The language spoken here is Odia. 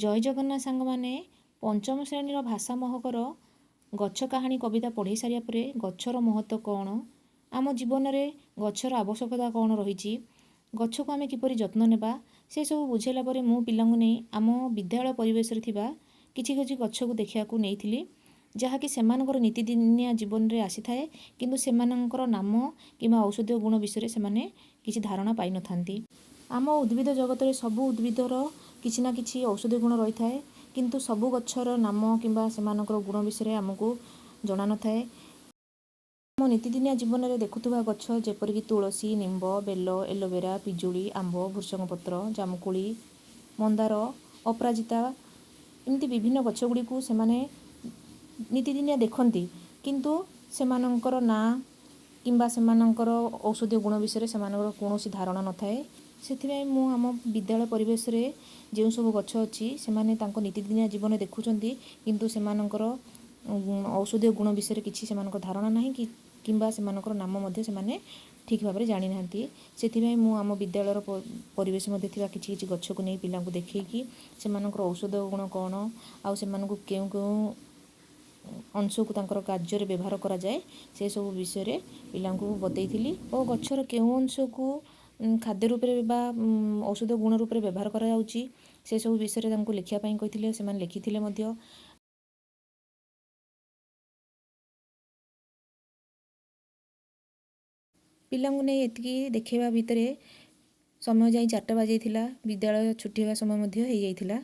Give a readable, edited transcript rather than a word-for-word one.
ଜୟ ଜଗନ୍ନାଥ ସାଙ୍ଗମାନେ। ପଞ୍ଚମ ଶ୍ରେଣୀର ଭାଷା ମହକର ଗଛ କାହାଣୀ କବିତା ପଢ଼ି ସାରିବା ପରେ ଗଛର ମହତ୍ତ୍ୱ କ'ଣ, ଆମ ଜୀବନରେ ଗଛର ଆବଶ୍ୟକତା କ'ଣ ରହିଛି, ଗଛକୁ ଆମେ କିପରି ଯତ୍ନ ନେବା, ସେସବୁ ବୁଝାଇଲା ପରେ ମୁଁ ପିଲାଙ୍କୁ ନେଇ ଆମ ବିଦ୍ୟାଳୟ ପରିବେଶରେ ଥିବା କିଛି କିଛି ଗଛକୁ ଦେଖିବାକୁ ନେଇଥିଲି, ଯାହାକି ସେମାନଙ୍କର ନୀତିଦିନିଆ ଜୀବନରେ ଆସିଥାଏ, କିନ୍ତୁ ସେମାନଙ୍କର ନାମ କିମ୍ବା ଔଷଧୀୟ ଗୁଣ ବିଷୟରେ ସେମାନେ କିଛି ଧାରଣା ପାଇନଥାନ୍ତି। ଆମ ଉଦ୍ଭିଦ ଜଗତରେ ସବୁ ଉଦ୍ଭିଦର କିଛି ନା କିଛି ଔଷଧୀୟ ଗୁଣ ରହିଥାଏ, କିନ୍ତୁ ସବୁ ଗଛର ନାମ କିମ୍ବା ସେମାନଙ୍କର ଗୁଣ ବିଷୟରେ ଆମକୁ ଜଣା ନଥାଏ। ଆମ ନୀତିଦିନିଆ ଜୀବନରେ ଦେଖୁଥିବା ଗଛ ଯେପରିକି ତୁଳସୀ, ନିମ୍ବ, ବେଲ, ଏଲୋଭେରା, ପିଜୁଳି, ଆମ୍ବ, ଭୃଷଙ୍ଗ ପତ୍ର, ଜାମୁକୋଳି, ମନ୍ଦାର, ଅପରାଜିତା ଏମିତି ବିଭିନ୍ନ ଗଛ ଗୁଡ଼ିକୁ ସେମାନେ ନୀତିଦିନିଆ ଦେଖନ୍ତି, କିନ୍ତୁ ସେମାନଙ୍କର ନାଁ କିମ୍ବା ସେମାନଙ୍କର ଔଷଧୀୟ ଗୁଣ ବିଷୟରେ ସେମାନଙ୍କର କୌଣସି ଧାରଣା ନଥାଏ। ସେଥିପାଇଁ ମୁଁ ଆମ ବିଦ୍ୟାଳୟ ପରିବେଶରେ ଯେଉଁ ସବୁ ଗଛ ଅଛି ସେମାନେ ତାଙ୍କ ନୀତିଦିନିଆ ଜୀବନରେ ଦେଖୁଛନ୍ତି, କିନ୍ତୁ ସେମାନଙ୍କର ଔଷଧୀୟ ଗୁଣ ବିଷୟରେ କିଛି ସେମାନଙ୍କର ଧାରଣା ନାହିଁ କିମ୍ବା ସେମାନଙ୍କର ନାମ ମଧ୍ୟ ସେମାନେ ଠିକ୍ ଭାବରେ ଜାଣିନାହାନ୍ତି। ସେଥିପାଇଁ ମୁଁ ଆମ ବିଦ୍ୟାଳୟର ପରିବେଶ ମଧ୍ୟରେ ଥିବା କିଛି କିଛି ଗଛକୁ ନେଇ ପିଲାଙ୍କୁ ଦେଖେଇକି ସେମାନଙ୍କର ଔଷଧ ଗୁଣ କ'ଣ, ଆଉ ସେମାନଙ୍କୁ କେଉଁ କେଉଁ ଅଂଶକୁ ତାଙ୍କର କାର୍ଯ୍ୟରେ ବ୍ୟବହାର କରାଯାଏ ସେସବୁ ବିଷୟରେ ପିଲାଙ୍କୁ ବତେଇଥିଲି ଓ ଗଛର କେଉଁ ଅଂଶକୁ ଖାଦ୍ୟ ରୂପରେ ବା ଔଷଧ ଗୁଣ ରୂପରେ ବ୍ୟବହାର କରାଯାଉଛି ସେସବୁ ବିଷୟରେ ତାଙ୍କୁ ଲେଖିବା ପାଇଁ କହିଥିଲେ, ସେମାନେ ଲେଖିଥିଲେ ମଧ୍ୟ। ପିଲାଙ୍କୁ ନେଇ ଏତିକି ଦେଖେଇବା ଭିତରେ ସମୟ ଯାଇ 4ଟା ବାଜିଥିଲା, ବିଦ୍ୟାଳୟ ଛୁଟି ହେବା ସମୟ ମଧ୍ୟ ହେଇଯାଇଥିଲା।